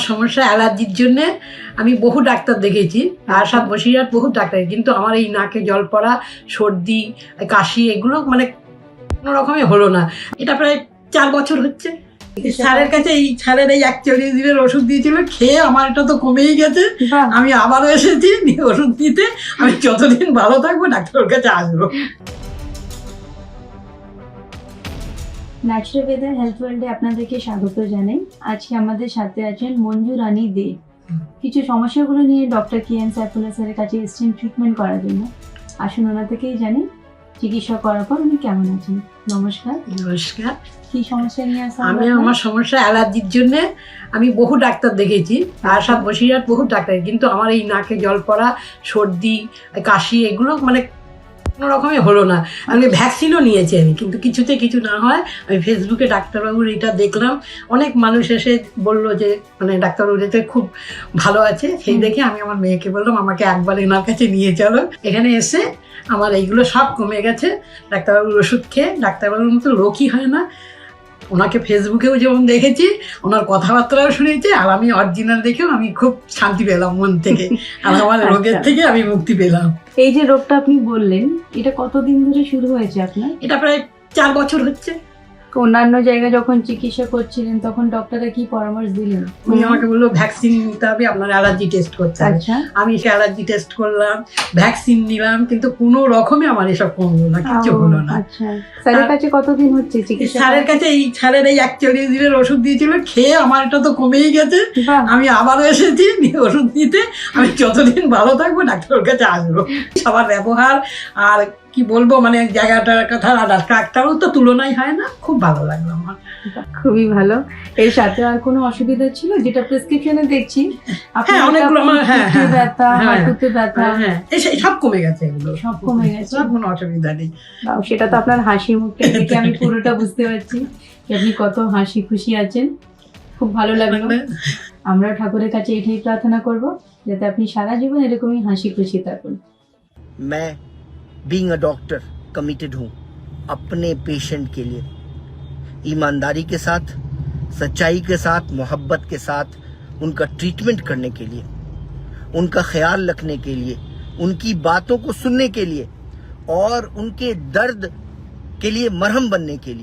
সমস্যা অ্যালার্জির জন্য আমি বহু ডাক্তার দেখেছি, আরশাদ বসিরহাট বহু ডাক্তার, কিন্তু আমার এই নাকে জল পড়া, সর্দি, কাশি এগুলো মানে কোনো রকমই হলো না। এটা প্রায় 4 বছর হচ্ছে। স্যারের কাছে এই স্যারের এই 41 দিনের ওষুধ দিয়েছিল, খেয়ে আমার এটা তো কমেই গেছে। আমি আবারও এসেছি নিয়ে ওষুধ দিতে। আমি যতদিন ভালো থাকবো ডাক্তারের কাছে আসবো। ন্যাচুরালওয়েদার হেলথ ওয়ার্ল্ডে আপনাদেরকে স্বাগত জানাই। আজকে আমাদের সাথে আছেন মঞ্জু রানী দে। কিছু সমস্যাগুলো নিয়ে ডক্টর কিয়ান সাইফুল্লাহ স্যারের কাছে এসেছেন ট্রিটমেন্ট করার জন্য। আসুন ওনা থেকেই জানি চিকিৎসা করার পর উনি কেমন আছেন। নমস্কার। নমস্কার। কি সমস্যা নিয়ে আসা? আমার সমস্যা অ্যালার্জির জন্য আমি বহু ডাক্তার দেখেছি, আরশাদ বসিরহাট বহু ডাক্তার, কিন্তু আমার এই নাকে জল পড়া, সর্দি, কাশি এগুলো মানে কোনো রকমই হলো না। আমি ভ্যাকসিনও নিয়েছি আমি, কিন্তু কিছুতে কিছু না হয়। আমি ফেসবুকে ডাক্তারবাবুর এটা দেখলাম, অনেক মানুষ এসে বললো যে মানে ডাক্তারবাবু যেতে খুব ভালো আছে। সেই দেখে আমি আমার মেয়েকে বললাম আমাকে একবার এনার কাছে নিয়ে চলো। এখানে এসে আমার এইগুলো সব কমে গেছে ডাক্তারবাবুর ওষুধ খেয়ে। ডাক্তারবাবুর মতো লোকই হয় না। ওনাকে ফেসবুকেও যেমন দেখেছি, ওনার কথাবার্তাও শুনেছি, আর আমি অরিজিনাল দেখেও আমি খুব শান্তি পেলাম মন থেকে, আর আমার রোগের থেকে আমি মুক্তি পেলাম। এই যে রোগটা আপনি বললেন, এটা কতদিন ধরে শুরু হয়েছে আপনার? এটা প্রায় 4 বছর হচ্ছে। অন্যান্য জায়গায় যখন চিকিৎসা করছিলেন তখন ডক্টররা কি পরামর্শ দিলেন? উনি আমাকে বললো ভ্যাকসিন নিতে হবে, আপনার অ্যালার্জি টেস্ট করতে হবে। আচ্ছা, আমি সে অ্যালার্জি টেস্ট করলাম, ভ্যাকসিন নিলাম, কিন্তু কোনো রকমে আমার এসব কমলো না, কিছু হলো না। আচ্ছা, স্যারের কাছে কতদিন হচ্ছে চিকিৎসা? স্যারের কাছে এই 41 দিনের ওষুধ দিয়েছিল, খেয়ে আমার এটা তো কমেই গেছে। বাহ, আমি আবারও এসেছি নিয়ে ওষুধ দিতে। আমি যতদিন ভালো থাকবো ডাক্তারের কাছে আসবো। সবার ব্যবহার আর কি বলবো, মানে জায়গাটার কথা ডাক্তারও তো তুলনাই হয় না। খুব ভালো লাগলো আমার। খুবই ভালো। এর সাথে আর কোনো অসুবিধা ছিল যেটা প্রেসক্রিপশনে দেখছি? হ্যাঁ, অনেকগুলো আমার পিঠে ব্যথা, হাঁটুতে ব্যথা, সব কমে গেছে, এগুলো সব কমে গেছে। সব কোনো অসুবিধা নেই। বাহ, সেটা তো আপনার হাসি মুখটা দেখে আমি পুরোটা বুঝতে পারছি যে আপনি কত হাসি খুশি আছেন। খুব ভালো লাগলো। আমরা ঠাকুরের কাছে এটাই প্রার্থনা করব যাতে আপনি সারা জীবন এরকমই হাসি খুশি থাকুন। मैं बीइंग अ डॉक्टर कमिटेड हूँ अपने पेशेंट के लिए, ईमानदारी के साथ, सच्चाई के साथ, मोहब्बत के साथ उनका ट्रीटमेंट करने के लिए, उनका ख्याल रखने के लिए, उनकी बातों को सुनने के लिए और उनके दर्द के लिए मरहम बनने के लिए।